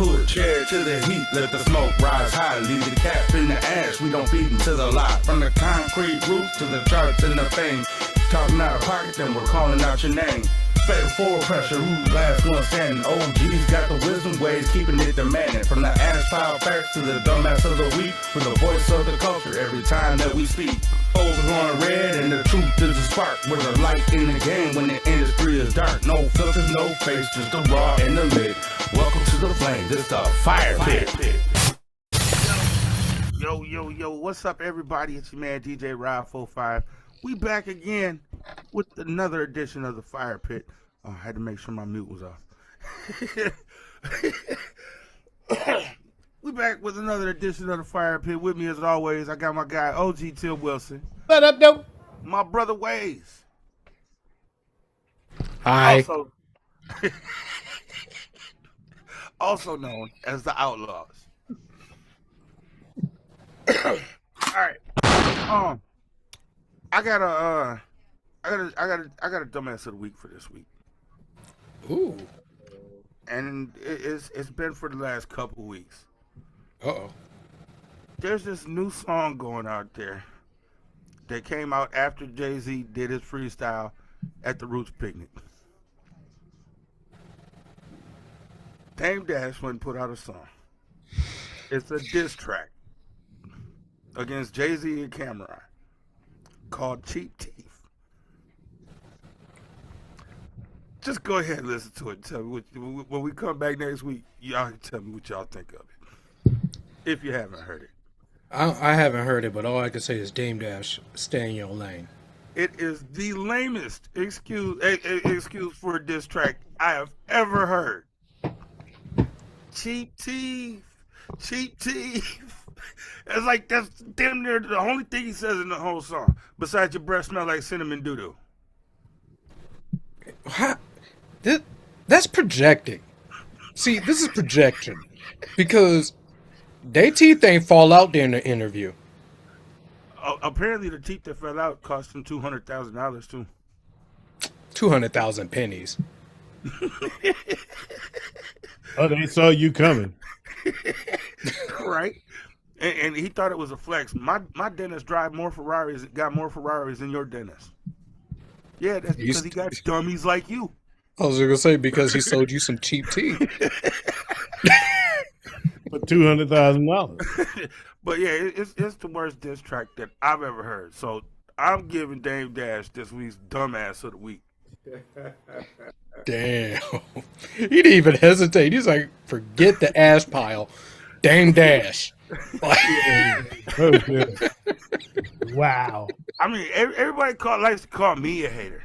pull a chair to the heat, let the smoke rise high. Leave the cap in the ash, we don't feed into the lot. From the concrete roof to the charts and the fame. Talking out of pocket, then we're calling out your name. Fatal forward pressure, who's last one standing? OG's got the wisdom ways, keeping it demanding. From the asphalt facts to the dumbass of the week, with the voice of the culture every time that we speak. O's going red and the truth is a spark. We're the light in the game when the industry is dark. No filters, no face, just the raw and the lit. Welcome to the flame, this the fire pit. Yo, what's up everybody? It's your man DJ Rod45. We back again with another edition of the Fire Pit. Oh, I had to make sure my mute was off. We back with another edition of the Fire Pit. With me as always, I got my guy OG Tim Wilson. What up, though? My brother Waze. Hi. Also known as the Outlaws. All right. I got a dumbass of the week for this week. Ooh. And it's been for the last couple weeks. Uh-oh. There's this new song going out there that came out after Jay-Z did his freestyle at the Roots picnic. Dame Dash went and put out a song. It's a diss track against Jay-Z and Cameron called Cheap Teeth. Just go ahead and listen to it and tell me when we come back next week, y'all can tell me what y'all think of it. If you haven't heard it. I haven't heard it, but all I can say is Dame Dash, stay in your lane. It is the lamest excuse for a diss track I have ever heard. Cheap teeth. It's like that's damn near the only thing he says in the whole song. Besides, your breath smell like cinnamon doo-doo. That's projecting. See, this is projection. Because they teeth ain't fall out there in the interview. Apparently, the teeth that fell out cost him $200,000 too. 200,000 pennies. Oh, they saw you coming. Right? And he thought it was a flex. My dentist got more Ferraris than your dentist. Yeah, that's because he got dummies like you. I was going to say, because he sold you some cheap teeth. For $200,000. But yeah, it's the worst diss track that I've ever heard. So I'm giving Dame Dash this week's dumbass of the week. Damn. He didn't even hesitate. He's like, forget the ash pile. Dame Dash. Wow. I mean, everybody likes to call me a hater.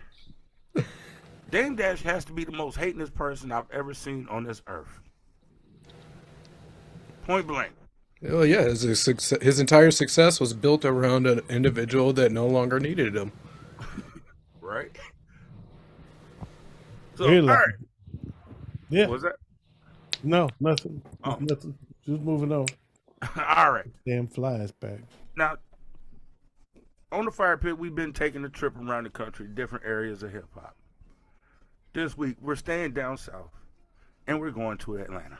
Dame Dash has to be the most hatingest person I've ever seen on this earth. Point blank. Well, yeah, his entire success was built around an individual that no longer needed him. Right? So, All right. Yeah. What was that? No, nothing. Oh. Nothing. Just moving on. All right. Damn flies back. Now, on the Fire Pit, we've been taking a trip around the country, different areas of hip-hop. This week, we're staying down south, and we're going to Atlanta.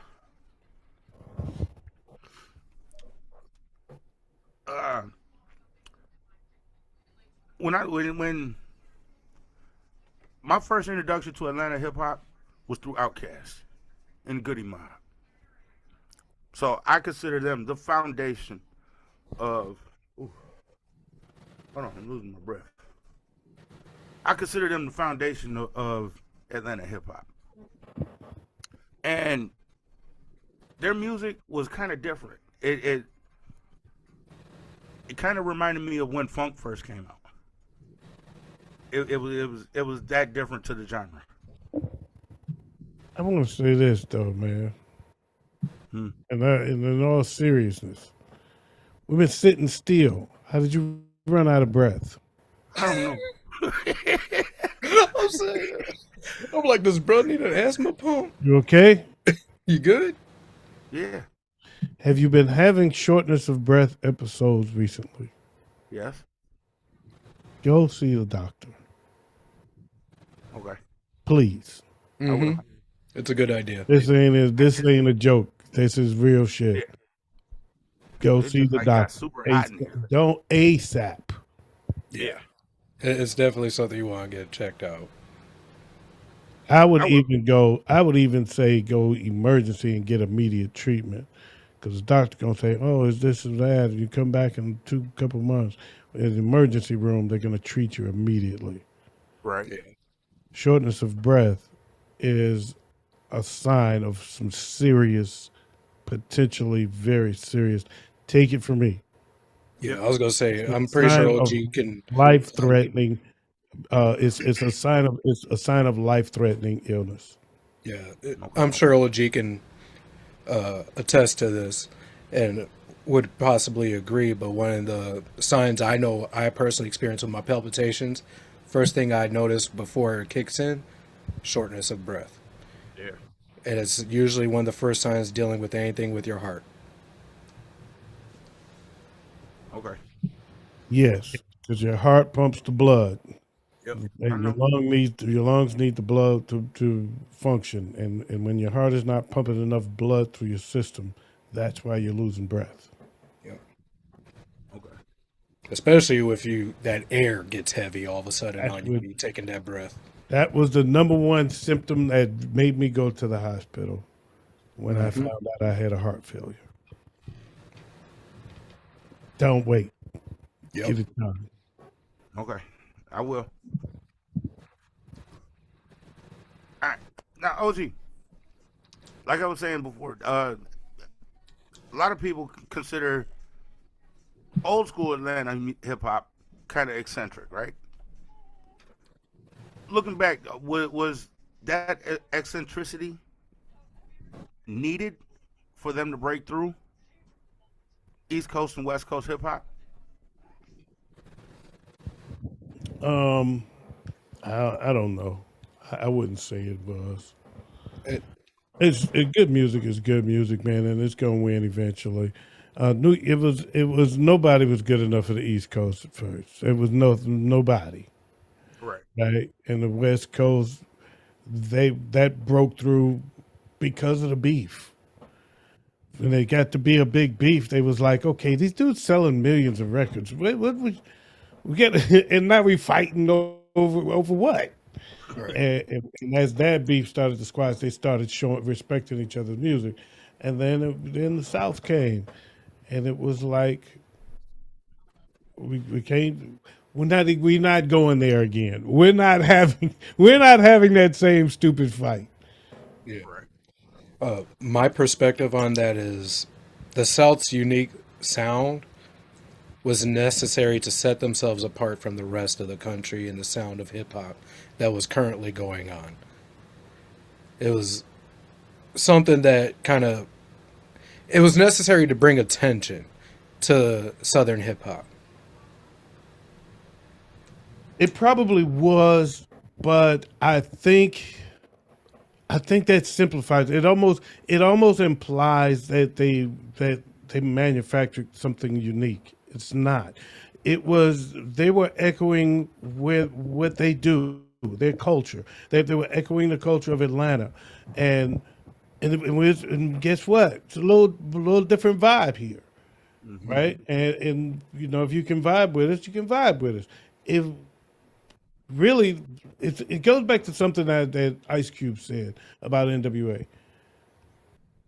When my first introduction to Atlanta hip-hop was through Outkast and Goody Mob. So I consider them the foundation of... Ooh, hold on, I'm losing my breath. I consider them the foundation of Atlanta hip-hop. And their music was kind of different. It kind of reminded me of when funk first came out. It was that different to the genre. I want to say this though, man. And in all seriousness, we've been sitting still. How did you run out of breath? I don't know. I'm like, does bro need an asthma pump? You okay? You good? Yeah. Have you been having shortness of breath episodes recently? Yes. Go see the doctor. Okay. Please. Mm-hmm. It's a good idea. This ain't a joke. This is real shit. Yeah. Go It see just the like got doctor. super hot in here. Don't ASAP. Yeah. It's definitely something you want to get checked out. I would I will. even go. I would even say go emergency and get immediate treatment, because the doctor gonna say, "Oh, is this or that?" And you come back in couple months. In the emergency room, they're gonna treat you immediately. Right. Yeah. Shortness of breath is a sign of some serious, potentially very serious. Take it from me. Yeah, Yep. I was gonna say, It's I'm a pretty sure sign of OG can. life Um, threatening. It's a sign of life threatening illness. yeah, Okay. I'm sure OG can attest to this, and would possibly agree. But one of the signs I know I personally experience with my palpitations, first thing I notice before it kicks in, shortness of breath, Yeah. and it's usually one of the first signs dealing with anything with your heart. Okay. Yes, because your heart pumps the blood, Yep. I and know. your lungs need the blood to function. And when your heart is not pumping enough blood through your system, that's why you're losing breath. Yeah. Okay. Especially if you that air gets heavy all of a sudden That's on you what when you taking that breath. that was the number one symptom that made me go to the hospital when I Hmm. found out I had a heart failure. Don't wait, Yep. get it done. Okay. I will. All right. Now, OG, like I was saying before, a lot of people consider old school Atlanta hip hop kind of eccentric, right? Looking back, was that eccentricity needed for them to break through East Coast and West Coast hip hop? Um, I don't know. I wouldn't say it was. It, Good music is good music, man, and it's gonna win eventually. It was nobody was good enough for the East Coast at first. It was nobody, Right. right? And the West Coast, that broke through because of the beef. When they got to be a big beef, they was like, okay, these dudes selling millions of records. What we get, and now we fighting over what? right. And as that beef started to squash, they started showing respecting each other's music, and then the South came, and it was like we can't. We're not going there again. We're not having that same stupid fight. Yeah. Right. My perspective on that is the South's unique sound was necessary to set themselves apart from the rest of the country and the sound of hip hop that was currently going on. It was something that kind of it was necessary to bring attention to Southern hip hop. It probably was, but I think that simplifies it. It almost implies that they manufactured something unique. It's not. They were echoing with what they do, their culture. They were echoing the culture of Atlanta, and and guess what? It's a little different vibe here, Mm-hmm. right? And if you can vibe with us, you can vibe with us. If really, it goes back to something that Ice Cube said about NWA.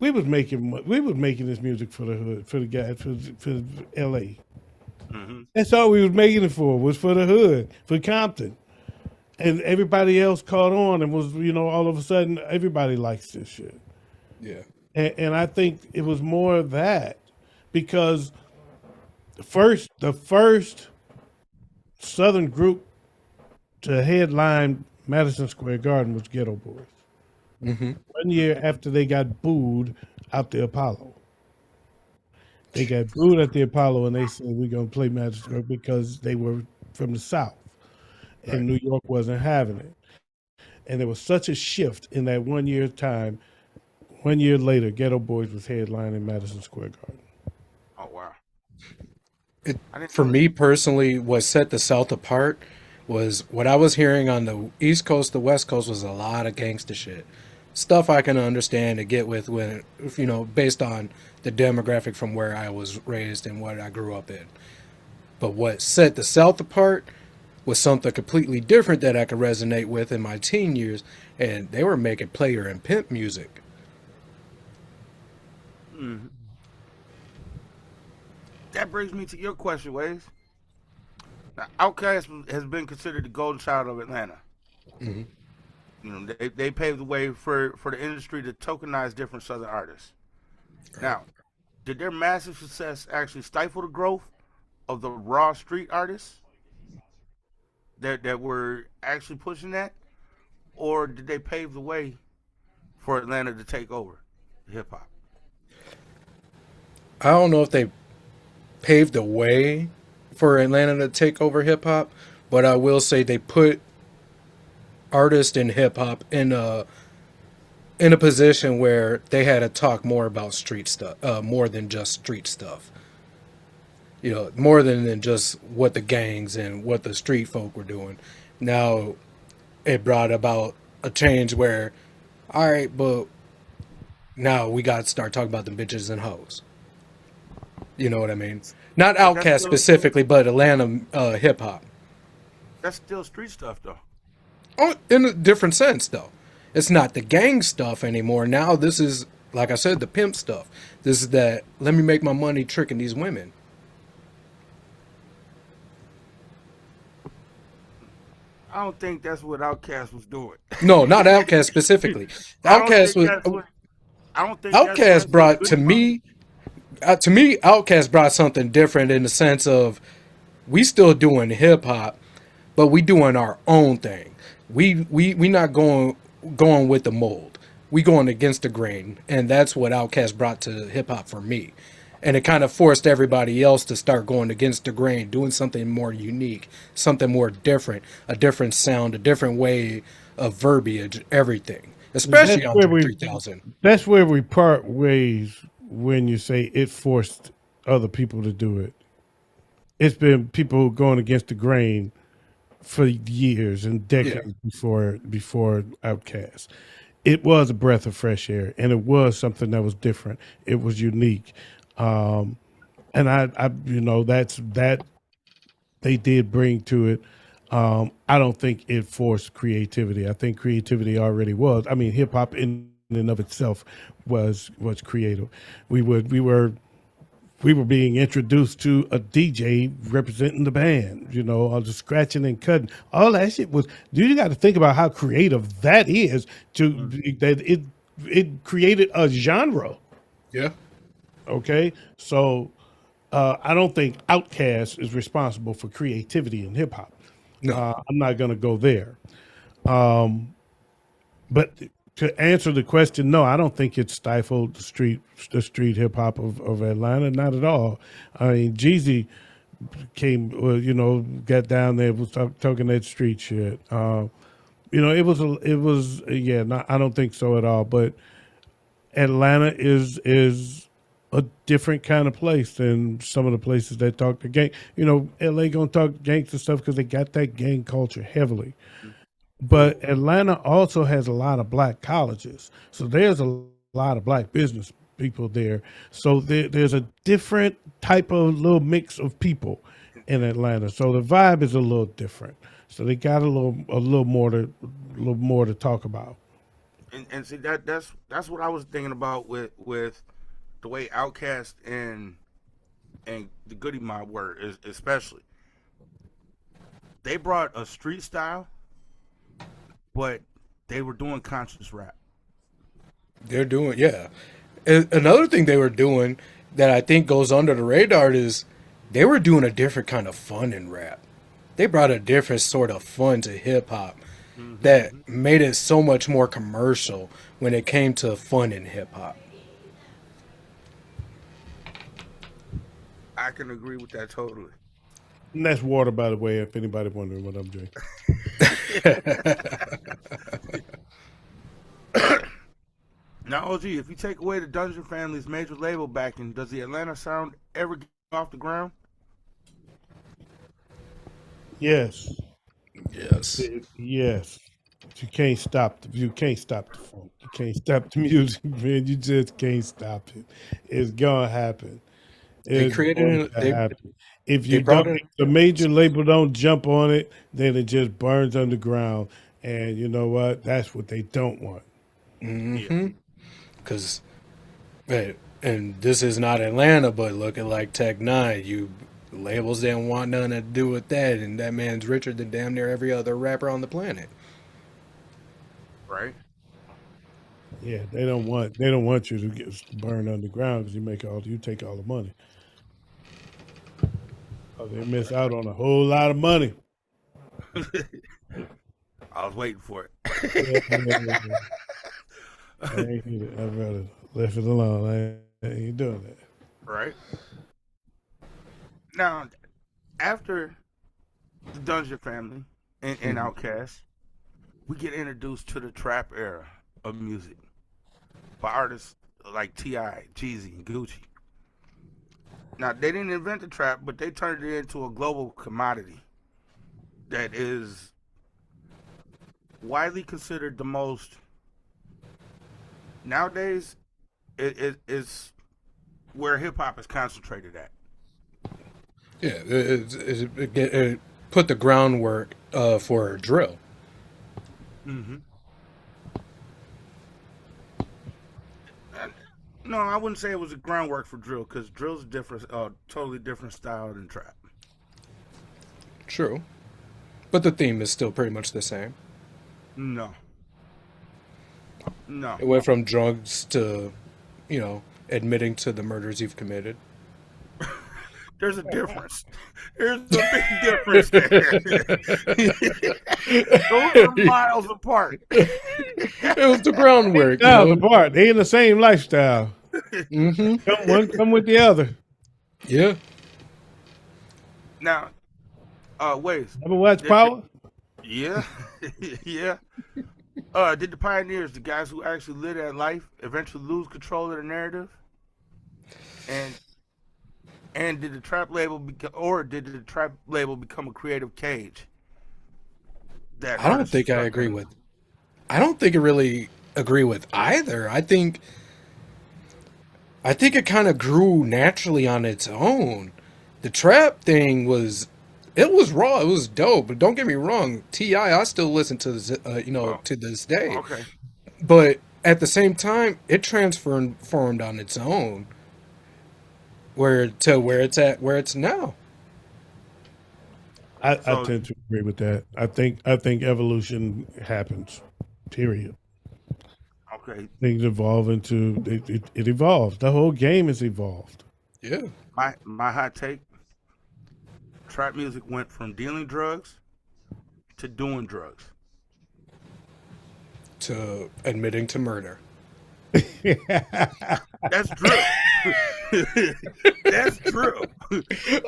We was making this music for the hood, for the guys, for L.A. Mm-hmm. That's all we was making it for, was for the hood, for Compton. And everybody else caught on and was, all of a sudden everybody likes this shit. Yeah. And I think it was more of that, because the first Southern group to headline Madison Square Garden was Ghetto Boys. Hmm. 1 year after they got booed out the Apollo. They got booed at the Apollo, and they said, we're going to play Madison Square, because they were from the South Right. and New York wasn't having it. And there was such a shift in that 1 year time. 1 year later, Ghetto Boys was headlining Madison Square Garden. Oh wow. It, I didn't for know that. me personally, what set the South apart was what I was hearing on the East Coast, the West Coast was a lot of gangster shit. stuff I can understand and get with when, based on the demographic from where I was raised and what I grew up in. But what set the South apart was something completely different that I could resonate with in my teen years, and they were making player and pimp music. That brings me to your question, Ways. Now, Outkast has been considered the golden child of Atlanta. Hmm. They paved the way for the industry to tokenize different Southern artists. Now, did their massive success actually stifle the growth of the raw street artists that were actually pushing that, or did they pave the way for Atlanta to take over hip hop? I don't know if they paved the way for Atlanta to take over hip hop, but I will say they put artists in hip hop in a position where they had to talk more about street stuff, more than just street stuff. More than just what the gangs and what the street folk were doing. Now it brought about a change where, all right, but now we got to start talking about the bitches and hoes. You know what I mean? Not But that's Outkast still specifically, but Atlanta hip hop. that's still street stuff though. Oh, in a different sense, though. It's not the gang stuff anymore. Now this is, like I said, the pimp stuff. This is that, let me make my money tricking these women. I don't think that's what Outkast was doing. No, not Outkast specifically. I don't Outkast think was that's what. I don't think that's Outkast what brought Goody to me, Outkast brought something different in the sense of we still doing hip hop, but we doing our own thing. We not going with the mold. We going against the grain, and that's what Outkast brought to hip hop for me. And it kind of forced everybody else to start going against the grain, doing something more unique, something more different, a different sound, a different way of verbiage, everything. Especially That's on where we 3000. that's where we part ways when you say it forced other people to do it. It's been people going against the grain for years and Yeah. decades before Outcast. It was a breath of fresh air, and it was something that was different. It was unique, um, and that's that they did bring to it. I don't think it forced creativity. I think creativity already was. I mean, hip hop in and of itself was creative. We were being introduced to a DJ representing the band, all the scratching and cutting. All that shit was. You got to think about how creative that is. That it created a genre. Yeah. Okay, so I don't think Outkast is responsible for creativity in hip hop. No. I'm not going to go there. But to answer the question, no, I don't think it stifled the street hip hop of Atlanta. Not at all. I mean, Jeezy came, got down there, was talking that street shit. Yeah. Not, I don't think so at all. But Atlanta is a different kind of place than some of the places that talk to gang. LA gonna talk gangster stuff because they got that gang culture heavily. But Atlanta also has a lot of black colleges, so there's a lot of black business people there. So there's a different type of little mix of people in Atlanta. So the vibe is a little different. So they got a little more to talk about. and see that's what I was thinking about with the way Outkast and the Goody Mob were, especially. They brought a street style, but they were doing conscious rap. They're doing, yeah. Another thing they were doing that I think goes under the radar is they were doing a different kind of fun in rap. They brought a different sort of fun to hip hop that made it so much more commercial when it came to fun in hip hop. I can agree with that totally. And that's water, by the way, if anybody wondering what I'm drinking. Now, OG, if you take away the Dungeon family's major label backing, does the Atlanta sound ever get off the ground? Yes, Yes. yes. But you can't stop the funk. You can't stop the music, man. You just can't stop it. It's gonna happen. They It's going created to happen. If they you brought don't, in if the major label don't jump on it, then it just burns underground. And you know what? That's what they don't want. Yeah. because and this is not Atlanta, but looking like Tech Nine, you labels didn't want nothing to do with that, and that man's richer than damn near every other rapper on the planet. Right. Yeah, they don't want you to get burned underground because you take all the money. Oh, they miss out on a whole lot of money. I was waiting for Yeah, it. I ain't need it. I'd rather left it alone. I ain't doing that. Right. Now, after the Dungeon Family and Outkast, we get introduced to the trap era of music by artists like T.I., Jeezy, and Gucci. Now, they didn't invent the trap, but they turned it into a global commodity that is widely considered the most nowadays. It's where hip hop is concentrated at. Yeah, it put the groundwork for drill. Mm-hmm. No, I wouldn't say it was a groundwork for drill because drill's different, totally different style than trap. True, but the theme is still pretty much the same. No, no. It went from drugs to, admitting to the murders you've committed. There's a difference. There's a big difference there. Those are miles apart. It was the groundwork. Now apart, they in the same lifestyle. Mm-hmm. One come with the other. Yeah. Now, Waze. Ever watch Power? Yeah, yeah. Did the pioneers, the guys who actually lived that life, eventually lose control of the narrative? And did the trap label become a creative cage? I don't think I agree with. I don't think it really agree with either. I think it kind of grew naturally on its own. The trap thing was raw. It was dope. But don't get me wrong, T.I., I still listen to this, to this day. Okay. But at the same time, it transformed on its own. Where it's now. I tend to agree with that. I think evolution happens. Period. Okay. Things evolve into it evolves. The whole game is evolved. Yeah. My hot take: trap music went from dealing drugs to doing drugs. To admitting to murder. That's true. That's true.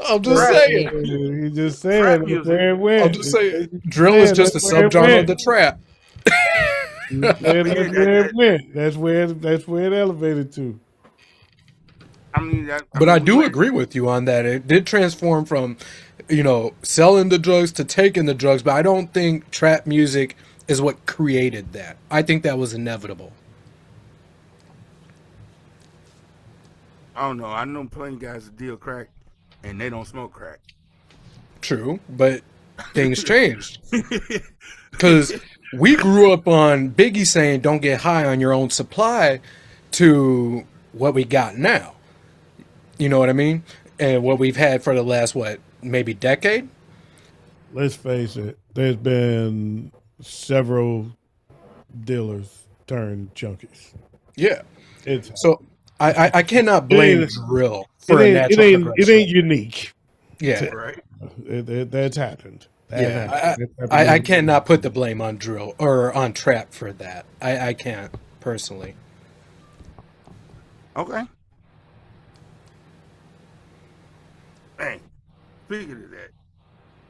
I'm just saying. You just saying that's where it went. I'm just saying. Drill is just a subgenre of the trap. That's where it went. That's where it elevated to. But I do agree with you on that. It did transform from, selling the drugs to taking the drugs. But I don't think trap music is what created that. I think that was inevitable. I don't know. I know plenty of guys that deal crack, and they don't smoke crack. True, but things changed. Because we grew up on Biggie saying, "Don't get high on your own supply," to what we got now. You know what I mean? And what we've had for the last, maybe decade? Let's face it. There's been several dealers turned junkies. Yeah. So I cannot blame drill for a natural progression. It ain't unique. Yeah. Right. That's happened. I cannot put the blame on drill or on trap for that. I can't, personally. Okay. Hey, speaking of that,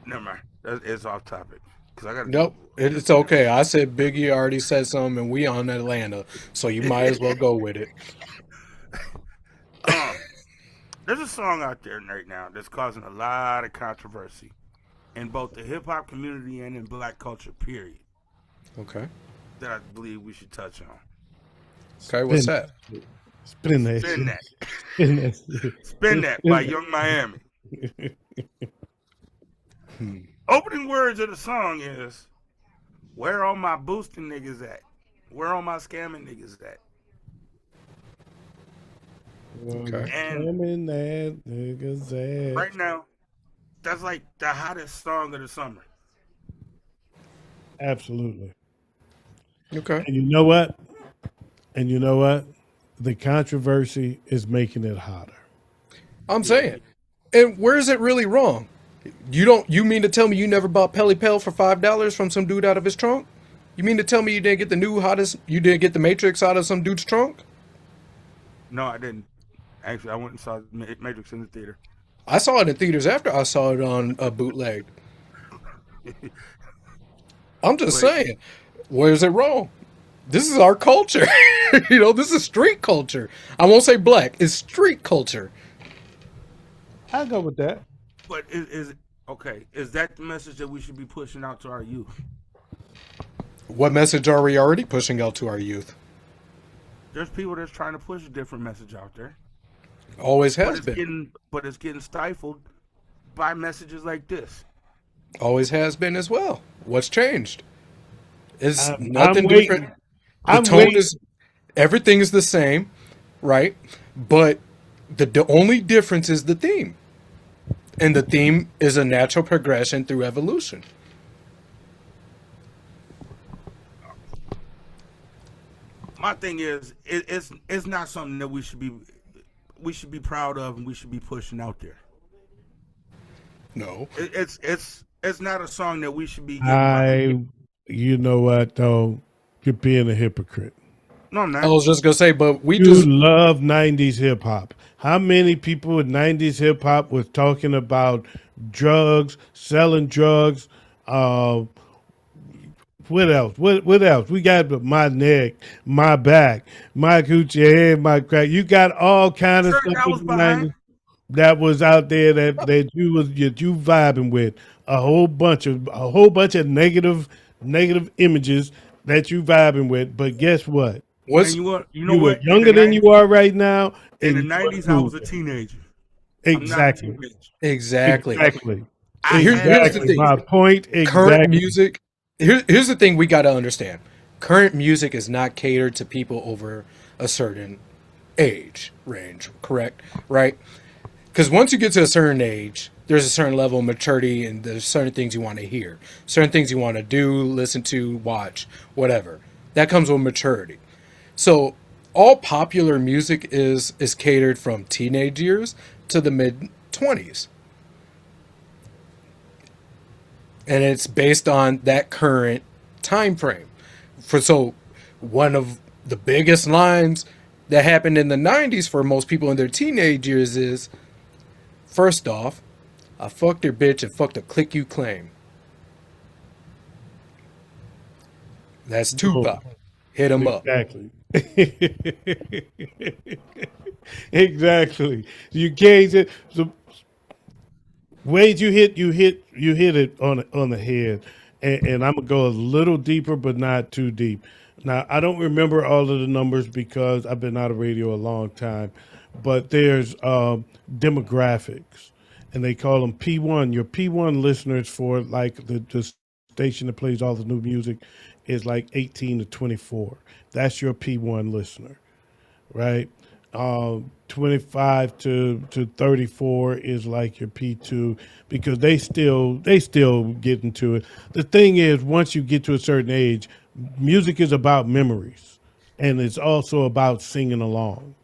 never mind. It's off topic. Nope, it's okay. I said Biggie already said something, and we on Atlanta, so you might as well go with it. There's a song out there right now that's causing a lot of controversy in both the hip hop community and in black culture. Period. Okay. that I believe we should touch on. Okay. What's Spin that? spin that Spin shit. that. Spin that shit. Spin Just that by spin Young Miami. that. Hmm. Opening words of the song is, where all my boosting niggas at? Where all my scamming niggas at? Okay. And Coming that niggas right ass. now, that's like the hottest song of the summer. Absolutely. Okay. And you know what? And you know what? The controversy is making it hotter. I'm Yeah, saying. And where is it really wrong? You don't. You mean to tell me you never bought Pelly Pell for $5 from some dude out of his trunk? You mean to tell me you didn't get the new hottest? You didn't get the Matrix out of some dude's trunk? no, I didn't. Actually, I went and saw Matrix in the theater. I saw it in theaters after I saw it on a bootleg. I'm just But saying, where's it wrong? This is our culture. This is street culture. I won't say black. It's street culture. I go with that. but is okay? Is that the message that we should be pushing out to our youth? What message are we already pushing out to our youth? There's people that's trying to push a different message out there, Always but has it's been. getting stifled by messages like this. Always has been as well. What's changed? It's I'm nothing waiting. different. The I'm tone waiting. is everything is the same, right? But the only difference is the theme. And the theme is a natural progression through evolution. My thing is, it's not something that we should be proud of and we should be pushing out there. No. It's not a song that we should be getting behind. You know what though? You're being a hypocrite. No, I'm I not. was just gonna say, but we You just love '90s hip hop. How many people in '90s hip hop was talking about drugs, selling drugs? Uh, what else? What else? We got my neck, my back, my coochie head, my crack. You got all kind of Sure, stuff that in was the behind. '90s that was out there that you vibing with. A whole bunch of negative images that you vibing with. But guess what? And what's you know You were what? In the younger than you '90s, are right now, in and the you were '90s, I cool. was a teenager. I'm not a Exactly. teenager. exactly. Exactly. I had Here's the Exactly. thing. My experience. point. Current Exactly. music. Here's the thing we got to understand. Current music is not catered to people over a certain age range. Correct. Right. Because once you get to a certain age, there's a certain level of maturity, and there's certain things you want to hear, certain things you want to do, listen to, watch, whatever. That comes with maturity. So all popular music is catered from teenage years to the mid 20s, and it's based on that current time frame. For so one of the biggest lines that happened in the 90s for most people in their teenage years is, first off, I fucked your bitch and fucked a click you claim. That's Boom. Tupac. Hit him up. Exactly. Exactly. You can't. So Wade, you hit it on the head, and I'm gonna go a little deeper, but not too deep. Now I don't remember all of the numbers because I've been out of radio a long time, but there's demographics, and they call them P1. Your P1 listeners for like the station that plays all the new music is like 18 to 24. That's your P1 listener, right? 25 to 34 is like your P2 because they still get into it. The thing is, once you get to a certain age, music is about memories, and it's also about singing along.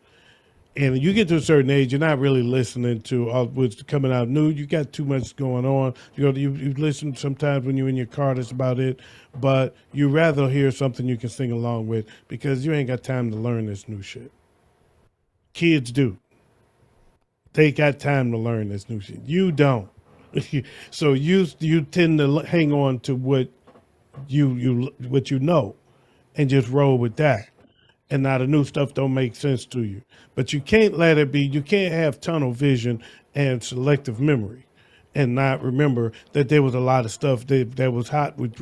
And you get to a certain age, you're not really listening to what's coming out new. You got too much going on. You listen sometimes when you're in your car. That's about it. But you rather hear something you can sing along with because you ain't got time to learn this new shit. Kids do. They got time to learn this new shit. You don't. So you tend to hang on to what you know, and just roll with that. And now the new stuff don't make sense to you. But you can't let it be. You can't have tunnel vision and selective memory, and not remember that there was a lot of stuff that was hot with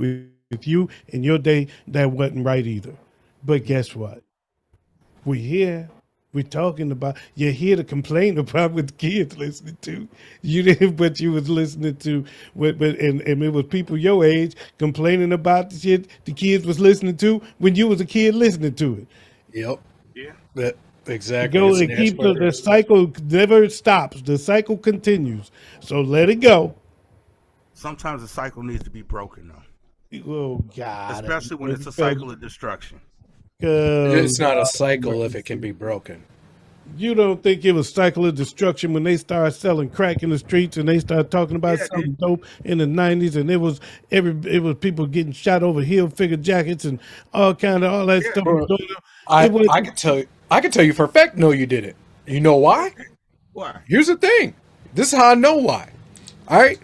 you in your day, that wasn't right either. But guess what? We're here. We're talking about. You're here to complain about what the kids listening to. You didn't, but you was listening to and it was people your age complaining about the shit the kids was listening to when you was a kid listening to it. Yep. Yeah. That, It exactly. goes. It's It keeps natural. the cycle never stops. The cycle continues. So let it go. Sometimes the cycle needs to be broken, though. Oh God! Especially when it's a cycle of destruction. It's not a God, cycle if it can be broken. you don't think it was cycle of destruction when they started selling crack in the streets and they started talking about Yeah, selling dope in the '90s, and it was people getting shot over heel figure jackets and all that yeah. stuff was Bro, going on. It was I can tell you for a fact, no, you didn't. You know why? Why? Here's the thing. This is how I know why. All right?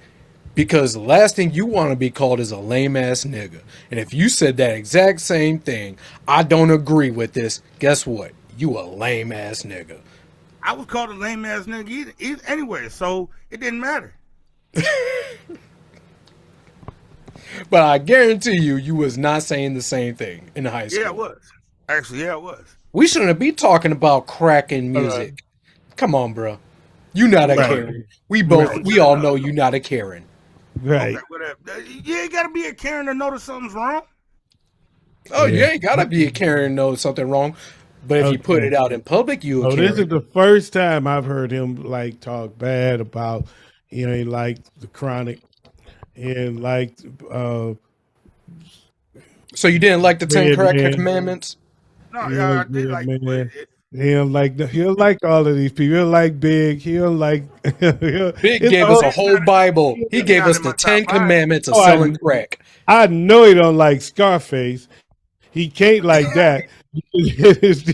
Because the last thing you want to be called is a lame ass nigga. And if you said that exact same thing, I don't agree with this. Guess what? You a lame ass nigga. I was called a lame ass nigga anyway, so it didn't matter. But I guarantee you, you was not saying the same thing in high school. Yeah, it was. Actually, yeah, it was. We shouldn't be talking about crack and music. Come on, bro. You not a Right. Karen. We all know you not a Karen. right. Okay, whatever. You ain't gotta be a Karen to notice something's wrong. Oh, you Yeah. ain't gotta be a Karen to know something wrong. But if you put Okay. it out in public, you a Oh, Karen. this is the first time I've heard him like talk bad about he ain't like the chronic and like So you didn't like the 10 Red crack Man. commandments? No, He yeah, I like did Red like Man. He'll like all of these people. He'll like Big. He'll like Big gave us a whole Bible. He It's gave not us in the my top 10 five. commandments of Oh, selling crack. I know he don't like Scarface. He can't like that. You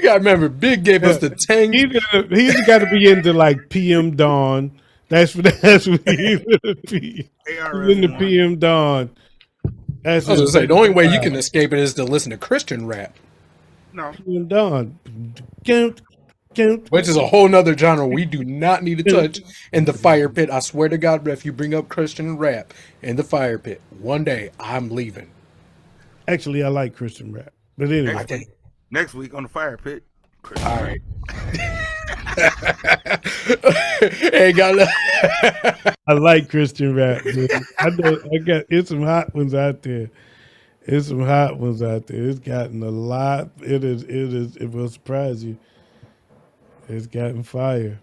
gotta remember, Big gave us the 10. He's got to be into like PM Dawn. That's what he's gonna be. He's ARS into one. PM Dawn. That's I was his gonna say, the only way you can escape it is to listen to Christian rap, No, PM Dawn. Count. which is a whole nother genre we do not need to touch in the fire pit. I swear to God, if you bring up Christian rap in the fire pit, one day I'm leaving. Actually, I like Christian rap, but anyway, next week on the fire pit. All right. Hey, got I like Christian rap. Man. I know I got it's some hot ones out there. It's some hot ones out there. It's gotten a lot. It will surprise you. It's gotten fire.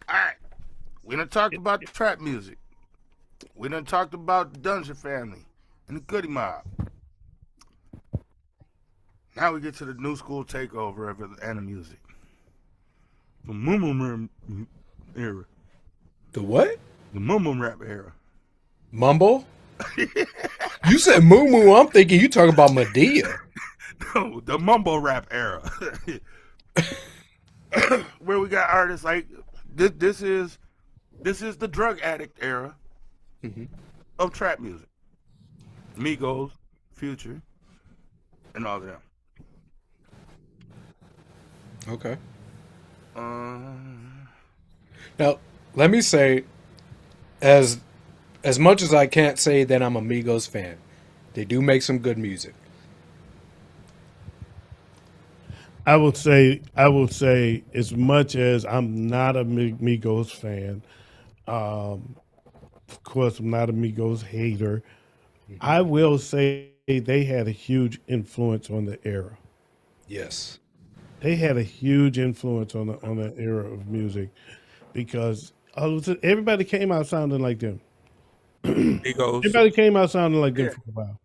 All right, we done talked about the trap music. We done talked about the Dungeon Family and the Goody Mob. Now we get to the new school takeover of it and the music. The mumble rap era. the what? The mumble rap era. Mumble? You said moo moo. I'm thinking you talking about Medea. No, the mumble rap era. Where we got artists like this is the drug addict era of trap music. Migos, Future, and all of them. Okay. Now, let me say, as much as I can't say that I'm a Migos fan, they do make some good music. I will say, as much as I'm not a Migos fan, of course, I'm not a Migos hater. I will say they had a huge influence on the era. Yes. They had a huge influence on the era of music because everybody came out sounding like them. Migos. Everybody came out sounding like them for a while.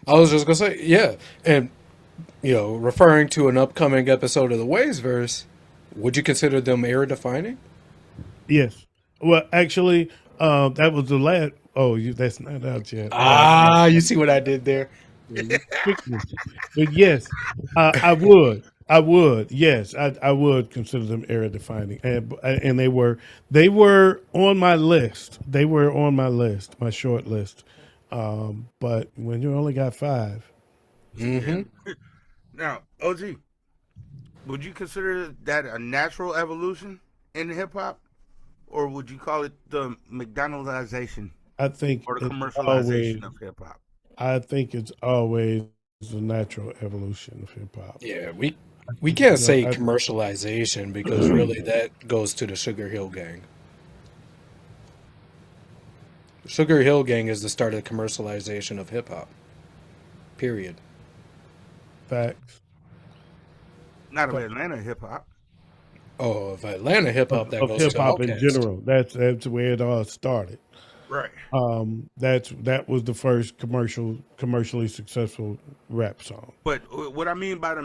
I was just gonna say, yeah, and referring to an upcoming episode of the Waves verse, would you consider them era defining? Yes. Well, actually, that was the last. Oh, that's not out yet. You see what I did there? But yes, I would. Yes, I would consider them era defining, and they were on my list. They were on my list, my short list. But when you only got 5, Now, OG, would you consider that a natural evolution in hip hop, or would you call it the McDonaldization I think or the it's always. commercialization of hip hop? I think it's always the natural evolution of hip hop. Yeah, we can't You know, say commercialization because really that goes to the Sugar Hill Gang. Sugar Hill Gang is the start of the commercialization of hip hop. Period. facts Not of Atlanta hip hop. Oh, if Atlanta hip hop, that of goes hip to hop in Outkast. general. That's where it all started. Right. That was the first commercially successful rap song. But what I mean by the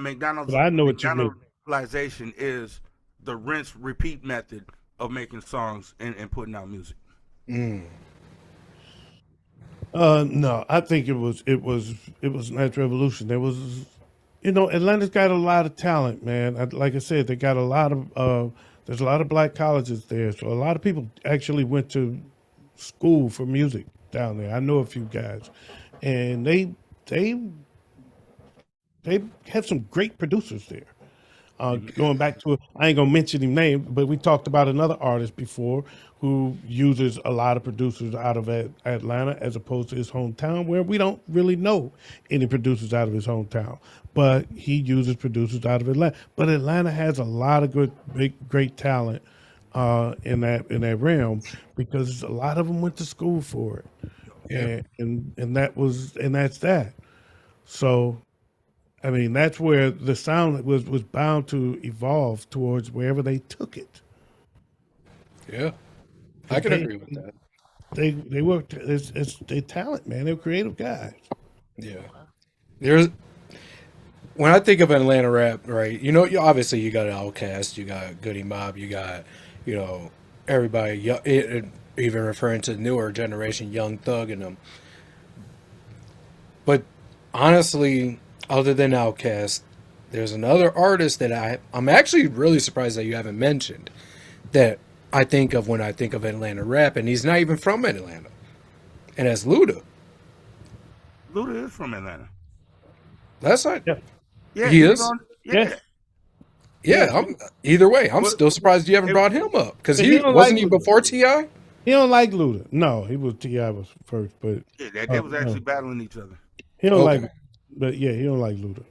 But I know what you mean. McDonaldization is the rinse repeat method of making songs and putting out music. No, I think it was natural evolution. There was, Atlanta's got a lot of talent, man. Like I said, they got a lot of there's a lot of black colleges there, so a lot of people actually went to school for music down there. I know a few guys, and they have some great producers there. Going back to, I ain't gonna mention his name, but we talked about another artist before who uses a lot of producers out of Atlanta as opposed to his hometown, where we don't really know any producers out of his hometown. But he uses producers out of Atlanta. But Atlanta has a lot of good, great talent in that realm because a lot of them went to school for it, Yeah. and that's that. So I mean, that's where the sound was bound to evolve towards wherever they took it. Yeah. I can They agree with that. they worked. It's their talent, man. They're creative guys. Yeah. There's when I think of Atlanta rap, right? Obviously you got Outkast, you got Goody Mob, you got, you know, everybody, even referring to the newer generation, Young Thug and them. But honestly, other than Outkast, there's another artist that I'm actually really surprised that you haven't mentioned that I think of when I think of Atlanta rap, and he's not even from Atlanta, and that's Luda. Luda is from Atlanta. That's not. Yeah. Yeah, He he's is? on. Yes. Yeah, either way, I'm But- still surprised you haven't it- brought him up because But he he don't wasn't like he Luda. before Ti. He don't like Luda. No, he was Ti was first, but Yeah, they was actually no. battling each other. He don't Okay. like. But yeah, he don't like Luda.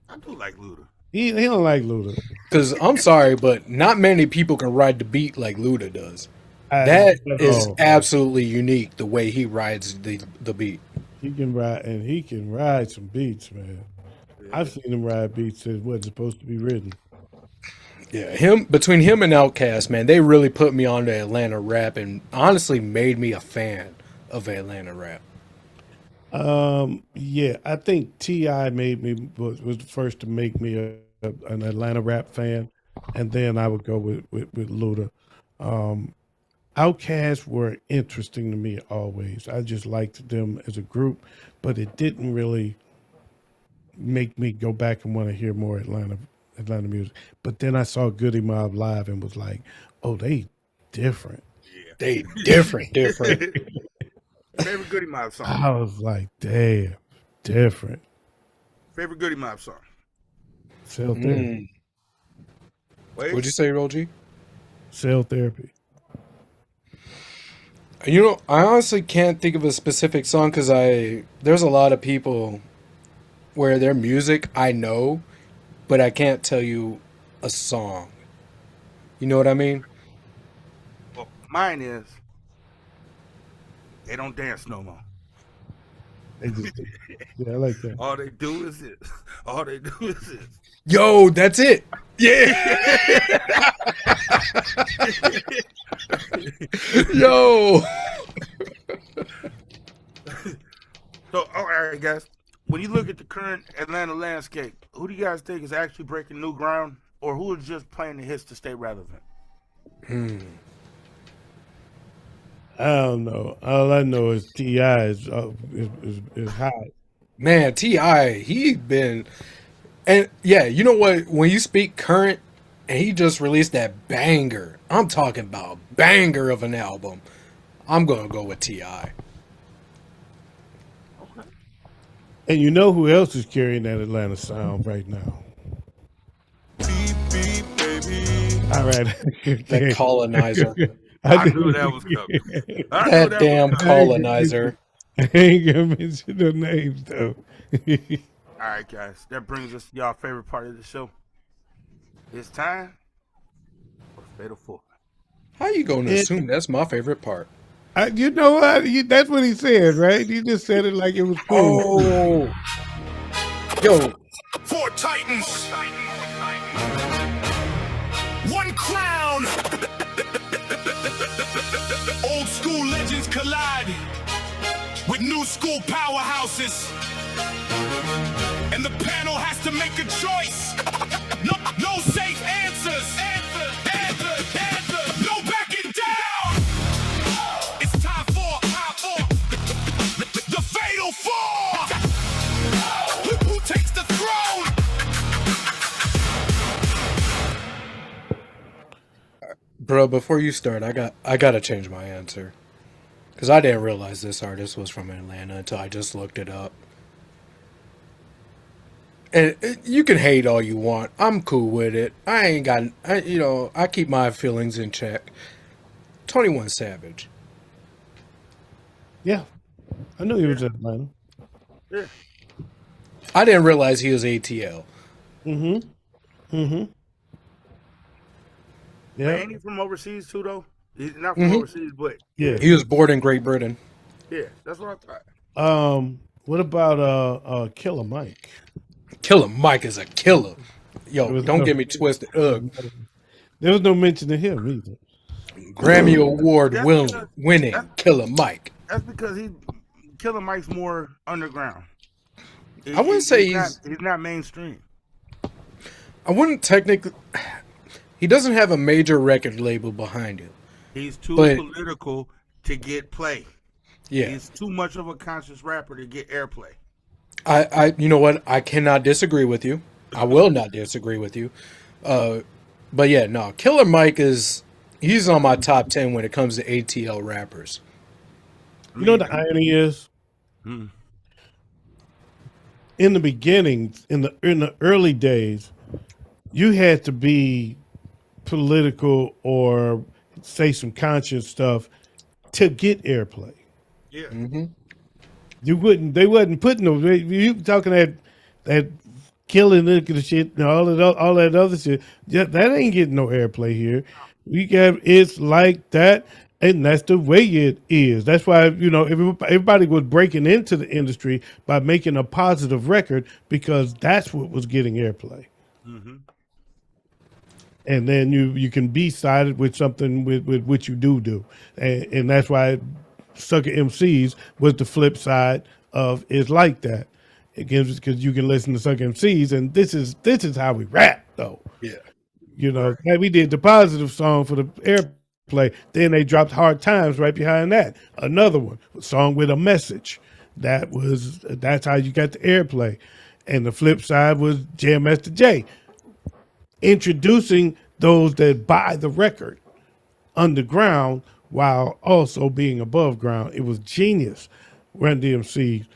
I do like Luda. He don't like Luda. Because I'm sorry, but not many people can ride the beat like Luda does. I- That is oh, absolutely unique the way he rides the beat. he can ride some beats, man. I've seen him ride beats that wasn't supposed to be written. Yeah, between him and Outkast, man, they really put me on to Atlanta rap and honestly made me a fan of Atlanta rap. Yeah, I think Ti was the first to make me an Atlanta rap fan, and then I would go with Luda. Outkast were interesting to me always. I just liked them as a group, but it didn't really make me go back and want to hear more Atlanta music. But then I saw Goody Mob live and was like, oh, they different. They different. Favorite Goody Mob song. I was like, damn, different. Favorite Goody Mob song. Cell therapy. Wait. What'd you say, Roll-G? Cell therapy. I honestly can't think of a specific song because there's a lot of people where their music I know, but I can't tell you a song. You know what I mean? Well, mine is. They don't dance no more. They just, yeah, I like that. All they do is this. All they do is this. Yo, that's it. Yeah. Yo. So, all right, guys. When you look at the current Atlanta landscape, who do you guys think is actually breaking new ground, or who is just playing the hits to stay relevant? I don't know. All I know is Ti is hot. Man, T.I., he been. And yeah, you know what? When you speak current, and he just released that banger, I'm talking about banger of an album, I'm going to go with T.I. And you know who else is carrying that Atlanta sound right now? Beep, beep, baby. All right. That colonizer. I knew that was coming. I knew That that damn was coming. colonizer. I ain't gonna mention the names though. All right, guys. That brings us to y'all favorite part of the show. It's time for Fatal Four. How you gonna assume that's my favorite part? You know what? That's what he said, right? He just said it like it was cool. Oh, yo, Four Titans. One crown. Old school legends collide with new school powerhouses. And the panel has to make a choice. No safe answers. No backing down. It's time for the Fatal Four. Who takes the throne? bro. Before you start, I gotta change my answer because I didn't realize this artist was from Atlanta until I just looked it up. And you can hate all you want. I'm cool with it. I ain't got, I keep my feelings in check. 21 Savage. Yeah, I knew he was in Atlanta. Yeah. I didn't realize he was ATL. Yeah, Man, ain't he from overseas too, though? He's not from overseas, but yeah. He was born in Great Britain. yeah, that's what I thought. What about Killer Mike? Killer Mike is a killer. Yo, was don't no- get me twisted. Ugh. There was no mention of him either. Grammy Award That's winning because- Killer Mike. That's because Killer Mike's more underground. I wouldn't say he's not mainstream. I wouldn't technically. He doesn't have a major record label behind him. He's too But- political to get play. Yeah. He's too much of a conscious rapper to get airplay. You know what? I cannot disagree with you. I will not disagree with you. But yeah, no. Killer Mike he's on my top 10 when it comes to ATL rappers. You know what the irony is? Hmm. In the beginning, in the early days, you had to be political or say some conscious stuff to get airplay. Yeah. They wasn't putting no. You talking that killing the shit and all that other shit. Yeah, that ain't getting no airplay here. We got it's like that, and that's the way it is. That's why everybody was breaking into the industry by making a positive record because that's what was getting airplay. And then you can be sided with something with what you do, and that's why Sucker MCs was the flip side of It's Like That. It gives because you can listen to Sucker MCs, and this is how we rap though. Yeah. Like we did the positive song for the airplay, then they dropped Hard Times right behind that. Another one, a song with a message. That's how you got the airplay, and the flip side was Jam Master Jay introducing those that buy the record underground while also being above ground. It was genius. Run DMC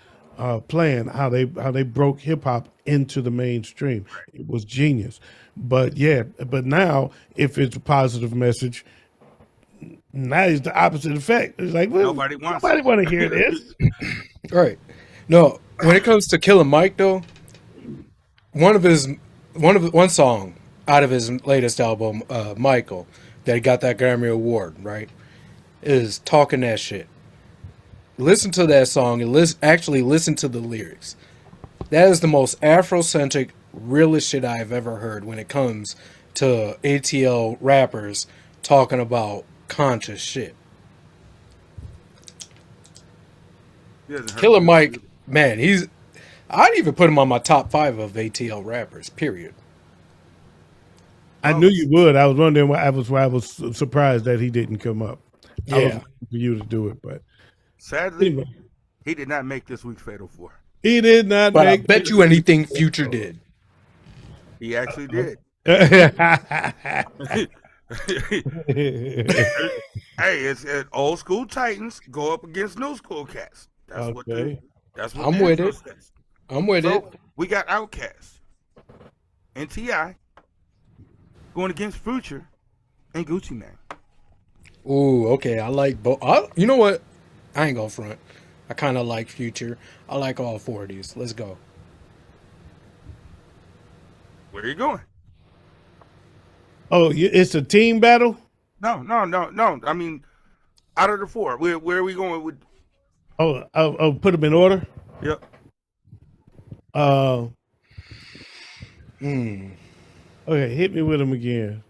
playing how they broke hip hop into the mainstream. It was genius. But now if it's a positive message, now it's the opposite effect. It's like Nobody wants want to hear this. Right. No, when it comes to Killer Mike though, one song out of his latest album, Michael, that got that Grammy Award, right, is Talking That Shit. Listen to that song and actually listen to the lyrics. That is the most Afrocentric, realest shit I've ever heard when it comes to ATL rappers talking about conscious shit. Killer Mike, man, I'd even put him on my top 5 of ATL rappers, period. I knew you would. I was wondering why I was surprised that he didn't come up. I was Yeah. waiting for you to do it, but Sadly, anyway, he did not make this week's Fatal Four. he did not But I make. bet you anything Future did. He actually did. Hey, it's old school Titans go up against new school cats. That's what Okay. that's what I'm the with intro it. says. I'm with it. So we got Outkast and T.I. going against Future and Gucci Mane. Ooh, okay. I like both. You know what? I ain't gonna front. I kind of like Future. I like all four of these. Let's go. Where are you going? Oh, it's a team battle. No. I mean, out of the four, where are we going with? Oh, I'll put them in order. Yep. Okay, hit me with them again.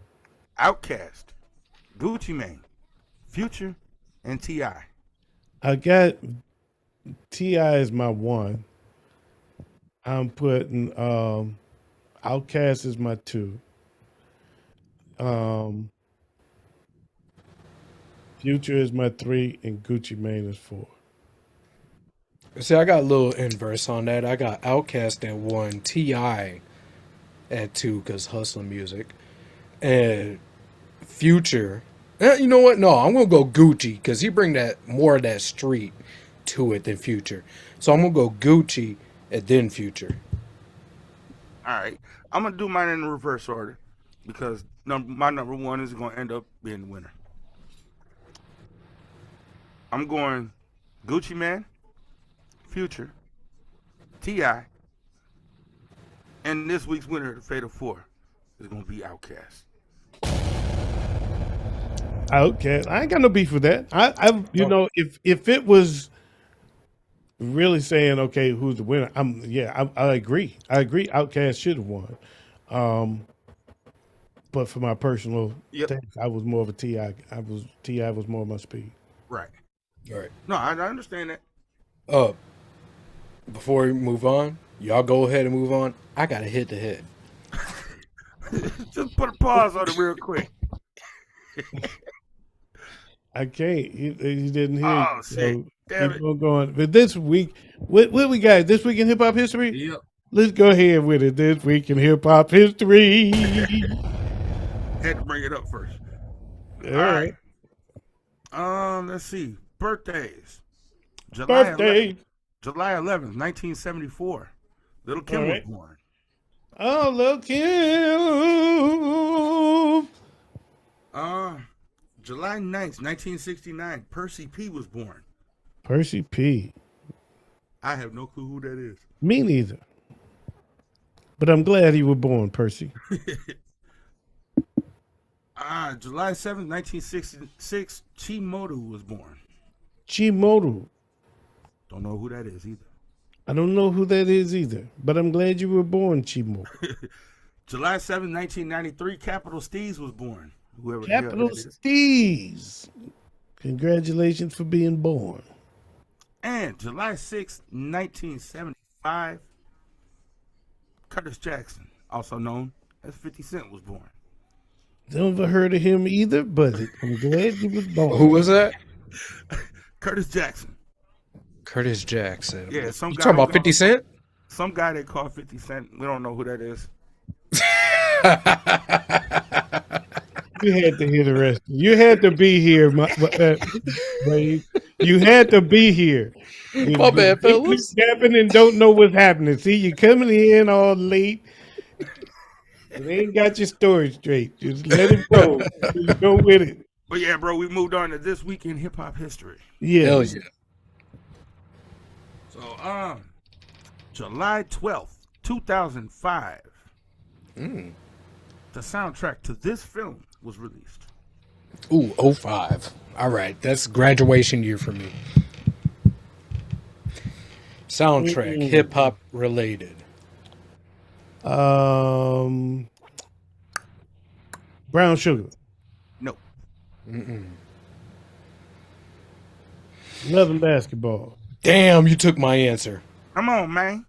Outkast, Gucci Mane, Future, and T.I. I got T.I. as my one. I'm putting Outkast as my two. Future is my three, and Gucci Mane is four. See, I got a little inverse on that. I got Outkast at one, Ti at two, cause hustle music, and Future. You know what? No, I'm gonna go Gucci, cause he bring that more of that street to it than Future. So I'm gonna go Gucci and then Future. All right, I'm gonna do mine in reverse order because my number one is gonna end up being the winner. I'm going Gucci Mane, Future, T.I., and this week's winner of the Fatal Four is gonna be Outkast. Outkast. I ain't got no beef with that. You know, if it was really saying, okay, who's the winner? I agree. I agree. Outkast should have won. But for my personal take, I was more of a Ti. Ti was more of my speed. Right. All right. No, I understand that. Before we move on, y'all go ahead and move on. I got a hit to hit. Just put a pause on it real quick. I can't. He didn't hear. Oh, you, shit. Damn keep it. on going. But this week, what we got? This week in hip hop history? Yep. Let's go ahead with it. This week in hip hop history. Had to bring it up first. All right. Let's see. Birthdays. Birthday. July 11th, 1974. Little Kim was born. Oh, Lil' Kim. July 9th, 1969. Percy P was born. Percy P. I have no clue who that is. Me neither. But I'm glad he was born, Percy. July 7th, 1966. Chimodu was born. Chimodu. Don't know who that is either. I don't know who that is either, but I'm glad you were born, Chimo. July 7th, 1993, Capital Steez was born. Whoever Capital Steez. Congratulations for being born. And July 6th, 1975, Curtis Jackson, also known as 50 Cent, was born. Never heard of him either, but I'm glad he was born. Who was that? Curtis Jackson. Curtis Jackson. Yeah, You talking about 50 Cent? Some guy they call 50 Cent. We don't know who that is. You had to hear the rest. You had to be here, you had to be here. My bad, fellas. Happening and don't know what's happening. See, you coming in all late. They ain't got your story straight. Just let it go. Just go with it. But yeah, bro, we moved on to this week in hip hop history. Yeah. Hell yeah. So, July 12th, 2005, the soundtrack to this film was released. Ooh, 05. All right, that's graduation year for me. Soundtrack, hip hop related. Brown Sugar. No. Love and Basketball. Damn, you took my answer. Come on, man.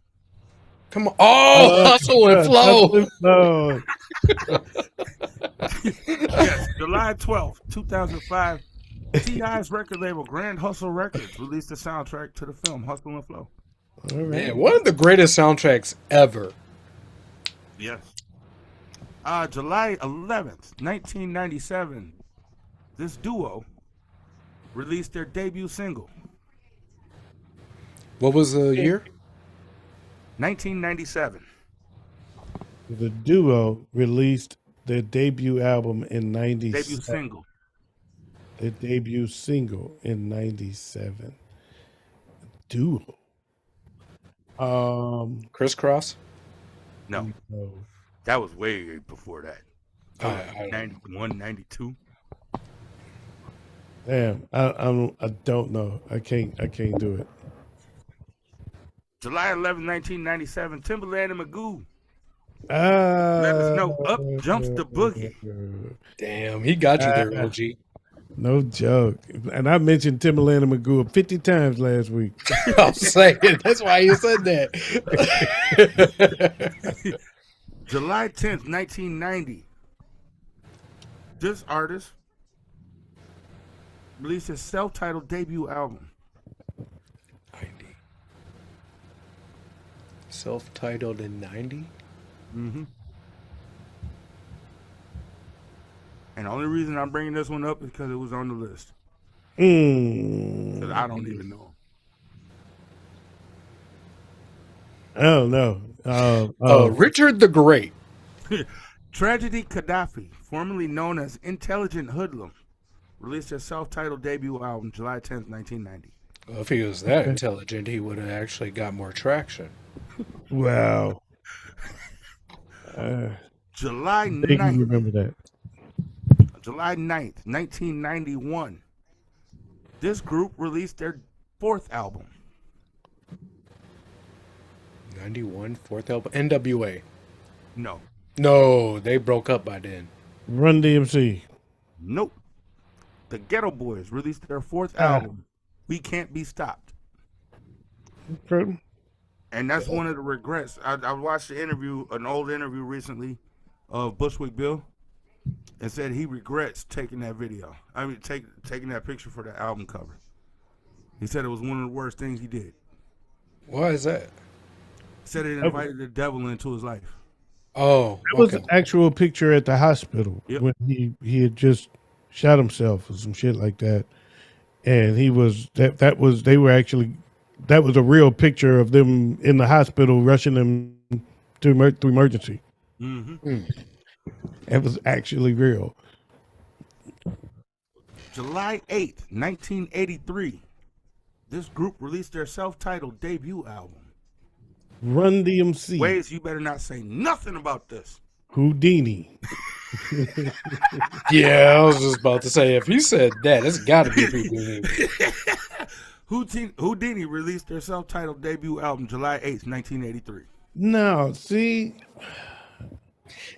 Come on. Oh, hustle and flow. Hustle and Flow. Yes, July 12th, 2005, T.I.'s record label Grand Hustle Records released the soundtrack to the film Hustle and Flow. All right. Man, one of the greatest soundtracks ever. Yes. July 11th, 1997, this duo released their debut single. What was the year? 1997. The duo released their debut album in '97. Debut single. their debut single in '97. Duo. Crisscross. No, No. that was way before that. I 91, 92. Damn, I don't know. I can't do it. July 11, 1997, Timberland and Magoo. Ah, Let us know. Up jumps the boogie. Damn, he got you there, OG. No joke. And I mentioned Timberland and Magoo 50 times last week. I'm saying that's why you said that. July 10th, 1990. This artist released his self-titled debut album. 90. Self-titled in 90. Mm-hmm. And the only reason I'm bringing this one up is because it was on the list. Because I don't even know. I don't know. Richard the Great. Tragedy Gaddafi, formerly known as Intelligent Hoodlum, released his self-titled debut album July 10th, 1990. Well, if he was that intelligent, he would have actually got more traction. Wow. July I think you 9th, remember that. July 9th, 1991. This group released their fourth album. 91, fourth album. NWA. No. No, they broke up by then. Run DMC. Nope. The Ghetto Boys released their fourth album, We Can't Be Stopped. Okay. And that's one of the regrets. I watched an old interview recently of Bushwick Bill, and said he regrets taking that video. I mean, taking that picture for the album cover. He said it was one of the worst things he did. Why is that? He said it invited the devil into his life. Oh, That was an actual picture at the hospital when he had just shot himself or some shit like that. And he was that was a real picture of them in the hospital rushing them to emergency. Mm-hmm. It was actually real. July 8th, 1983. This group released their self-titled debut album. Run DMC. Ways, you better not say nothing about this. Houdini. Yeah, I was just about to say, if you said that, it's got to be Houdini. Houdini released their self-titled debut album July 8th, 1983. No, see.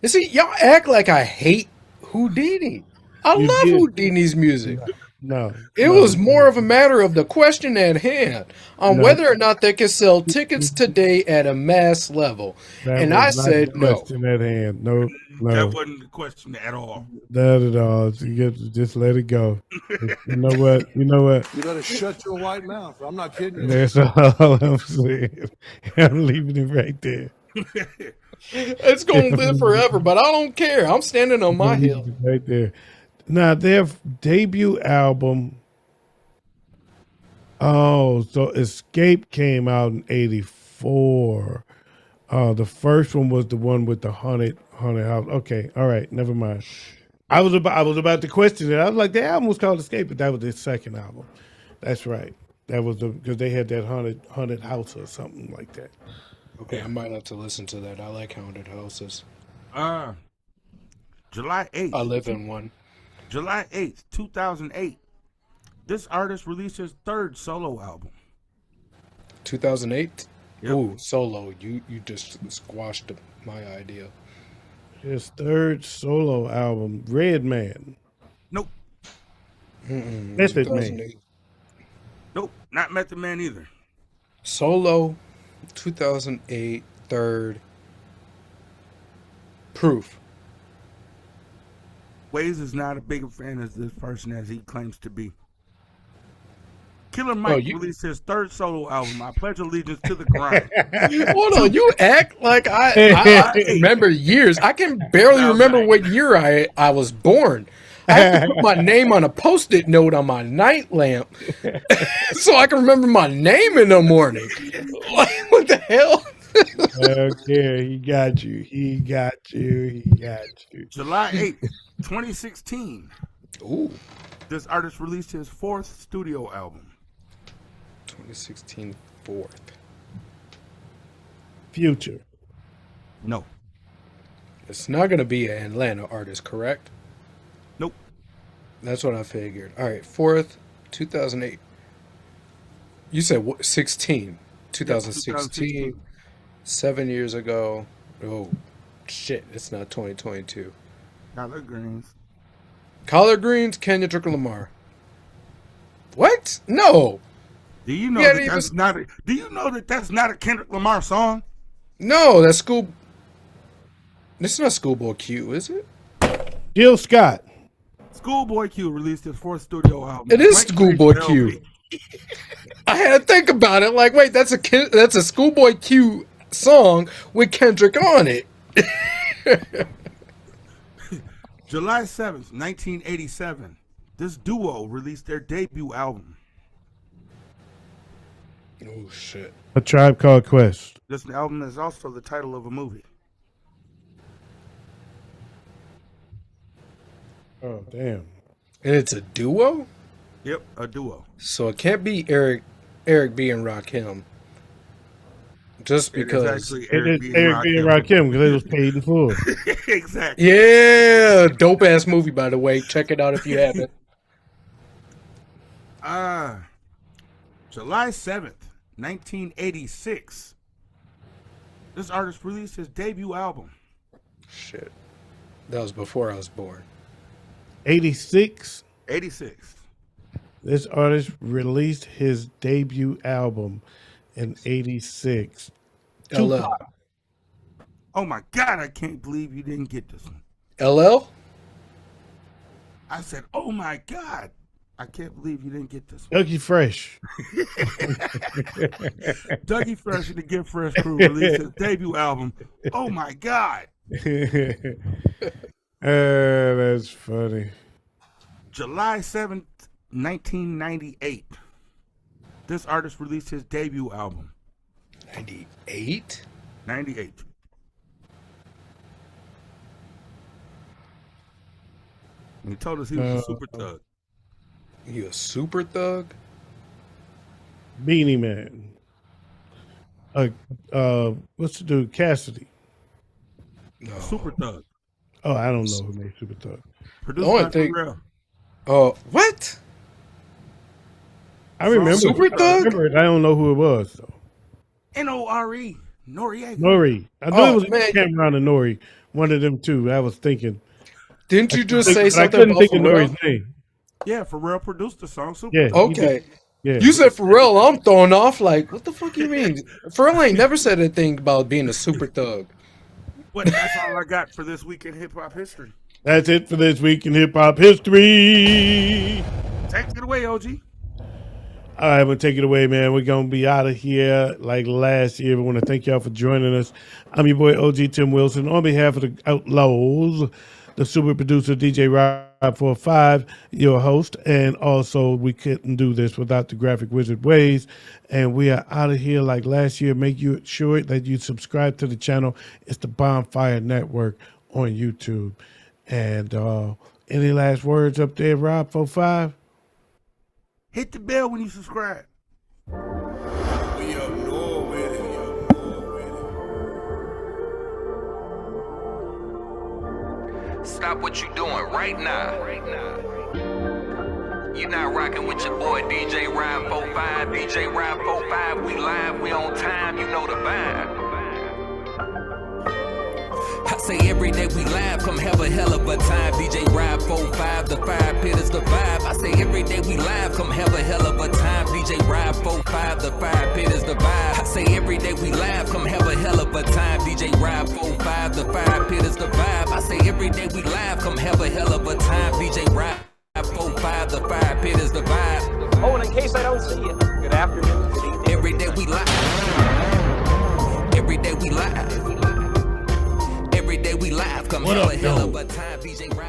And see, y'all act like I hate Houdini. I You love did. Houdini's music. No. It was more of a matter of the question at hand on whether or not they could sell tickets today at a mass level. And I said no. Question at hand. No. That wasn't the question at all. Not at all. So you just let it go. You know what? You better shut your white mouth. I'm not kidding you. That's all I'm saying. I'm leaving it right there. It's going to live forever, but I don't care. I'm standing on my hill. Right there. Now, their debut album, so Escape came out in '84. The first one was the one with the haunted house. Okay, all right, never mind. I was about to question it. I was like, the album was called Escape, but that was their second album. That's right. That was because they had that haunted house or something like that. Okay, I might have to listen to that. I like haunted houses. July 8th. I live in one. July 8th, 2008. This artist released his third solo album. 2008? Yep. Ooh, solo. You just squashed my idea. His third solo album, Red Man. Nope. Method Man. 2008. Nope. Not Method Man either. Solo, 2008, third. Proof. Waze is not a bigger fan of this person as he claims to be. Killer Mike released his third solo album, I Pledge Allegiance to the Grind. Hold on, you act like I remember years. I can barely remember what year I was born. I have to put my name on a Post-it note on my night lamp so I can remember my name in the morning. Like, what the hell? Okay, he got you. July 8th, 2016. Ooh, This artist released his 4th studio album. 2016 4th. Future. No. It's not going to be an Atlanta artist, correct? Nope. That's what I figured. All right, 4th, 2008. You said what, 16? 2016. 2016. 7 years ago. Oh, shit. It's not 2022. Collard Greens. Collard Greens, Kendrick Lamar. What? No. Do you know Yeah, that he that's was- not a, do you know that that's not a Kendrick Lamar song? No, that's school. This is not Schoolboy Q, is it? Jill Scott. Schoolboy Q released his 4th studio album. It is Blank Schoolboy Page Q. LP. I had to think about it. Like, wait, that's a Schoolboy Q song with Kendrick on it. July 7th, 1987. This duo released their debut album. Oh shit! A Tribe Called Quest. This album is also the title of a movie. Oh, damn. And it's a duo, Yep, a duo. so it can't be Eric B and Rakim. Just It is because. actually It Eric is B. and Eric B. and Rakim. Rakim because they was paid in full. Exactly. Yeah, dope ass movie, by the way. Check it out if you haven't. July 7th, 1986. This artist released his debut album. Shit, that was before I was born. 86. 86. This artist released his debut album in 86. LL. Oh my God, I can't believe you didn't get this one. LL. I said, oh my God, I can't believe you didn't get this one. Dougie Fresh. Dougie Fresh and the Get Fresh crew released his debut album. Oh my God. That's funny. July 7th, 1998. This artist released his debut album. 98. 98. And he told us he was a super thug. You a super thug? Beanie Man. What's the dude? Cassidy. No. Super thug. Oh, I don't know who made Super Thug. Produced only by thing- Pharrell. Oh, what? I remember Super I Thug? remember it. I don't know who it was though. N-O-R-E. Noriega. Nori. I knew Oh, it was man. Cameron and Nori. One of them two. I was thinking. Didn't you just say I something couldn't about think of Pharrell? Nori's name. Yeah, Pharrell produced the song Super Yeah. Thug. he Okay. did. Yeah. You said Pharrell, I'm thrown off. Like, what the fuck you mean? Pharrell ain't never said anything about being a super thug. But that's all I got for this week in hip-hop history. That's it for this week in hip hop history. Take it away, OG. All right, we'll take it away, man. We're going to be out of here like last year. We want to thank y'all for joining us. I'm your boy, OG Tim Wilson. On behalf of the Outlaws, the super producer, DJ Rob 45, your host. And also, we couldn't do this without the Graphic Wizard Ways. And we are out of here like last year. Make sure that you subscribe to the channel. It's the Bonfire Network on YouTube. And any last words up there, Rob 45? Hit the bell when you subscribe. We up north with it. Stop what you doing right now. You not rocking with your boy DJ Ride 45. DJ Ride 45, we live, we on time, you know the vibe. I say every day we live, come have a hell of a time. DJ Ride 45, the fire pit is the vibe. I say every day we live, come have a hell of a time. DJ Ride 45, the fire pit is the vibe. I say every day we live, come have a hell of a time. DJ Ride 45, the fire pit is the vibe. I say every day we live, come have a hell of a time. DJ Ride 45, the fire pit is the vibe. Oh, and in case I don't see you, good afternoon, good evening. Every day we live. Every day we live. Every day we live. Come What hell up, a hell though? of a time. DJ Ride.